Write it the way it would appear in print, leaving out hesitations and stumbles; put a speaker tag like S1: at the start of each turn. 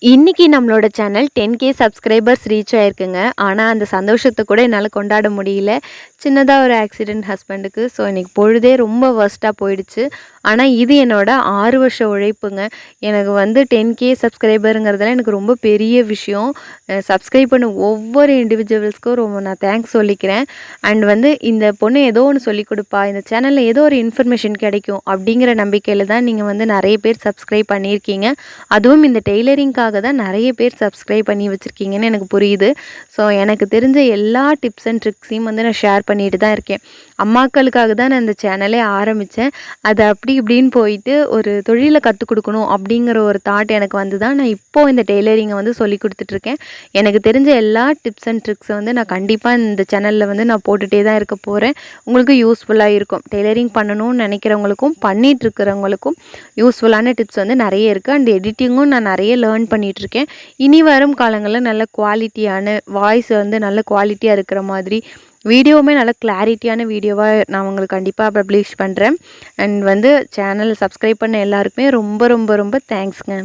S1: இன்னைக்கு நம்மளோட channel 10K subscribers reach ஆயிருக்குங்க. ஆனா, அந்த சந்தோஷத்த கூட என்னால கொண்டாட முடியல. சின்னதா ஒரு ஆக்சிடென்ட் ஹஸ்பண்டுக்கு. ஸோ, இன்னைக்கு பொழுதே ரொம்ப வொர்ஸ்ட்டா போயிடுச்சு. ஆனா, இது என்னோட 6 வருஷ உழைப்புங்க. எனக்கு வந்து 10K சப்ஸ்கிரைபருங்கிறதெல்லாம் எனக்கு ரொம்ப பெரிய விஷயம். சப்ஸ்கிரைப் பண்ண ஒவ்வொரு இண்டிவிஜுவல்ஸ்க்கும் ரொம்ப நான் தேங்க்ஸ் சொல்லிக்கிறேன். அண்ட் வந்து இந்த பொண்ணு ஏதோ ஒண்ணு சொல்லிக் குடுப்பா, இந்த சேனல்ல ஏதோ ஒரு இன்ஃபர்மேஷன் கிடைக்கும் அப்படிங்கிற நம்பிக்கையில தான் நீங்க வந்து நெறைய பேர் சப்ஸ்கிரைப் பண்ணியிருக்கீங்க. அதுவும் இந்த டெய்லரிங்க்காக தான் நெறைய பேர் சப்ஸ்கிரைப் பண்ணி வச்சிருக்கீங்கன்னு எனக்கு புரியுது. ஸோ, எனக்கு தெரிஞ்ச எல்லா டிப்ஸ் அண்ட் ட்ரிக்ஸையும் வந்து நான் ஷேர் பண்ணிட்டு தான் இருக்கேன். அம்மாக்களுக்காக தான் நான் இந்த சேனலே ஆரம்பிச்சேன். அது அப்படி இப்படின்னு போயிட்டு ஒரு தொழில கத்துக் குடுக்கணும் அப்படிங்கிற ஒரு தாட் எனக்கு வந்து தான் நான் இப்போ இந்த டெய்லரிங்கை வந்து சொல்லிக் குடுத்துட்ருக்கேன். எனக்கு தெரிஞ்ச எல்லா டிப்ஸ் அண்ட் ட்ரிக்ஸை வந்து நான் கண்டிப்பா இந்த சேனல்ல வந்து நான் போட்டுட்டே தான் இருக்க போறேன். உங்களுக்கு யூஸ்ஃபுல்லா இருக்கும். டெய்லரிங் பண்ணணும்னு நெனைக்கிறவங்களுக்கும், பண்ணிட்டு இருக்கிறவங்களுக்கும் யூஸ்ஃபுல்லான டிப்ஸ் வந்து நெறைய இருக்கு. அண்ட் எடிட்டிங்கும் நான் நெறைய லேர்ன் பண்ணிட்டுருக்கேன். இனி வரும் காலங்கள்ல நல்ல குவாலிட்டியான வாய்ஸ் வந்து நல்ல குவாலிட்டியா இருக்கிற மாதிரி, வீடியோவுமே நல்ல கிளாரிட்டியான வீடியோவா நான் உங்களுக்கு கண்டிப்பா பப்ளிஷ் பண்றேன். அண்ட் வந்து சேனல் சப்ஸ்கிரைப் பண்ண எல்லாருக்குமே ரொம்ப ரொம்ப ரொம்ப தேங்க்ஸ்ங்க.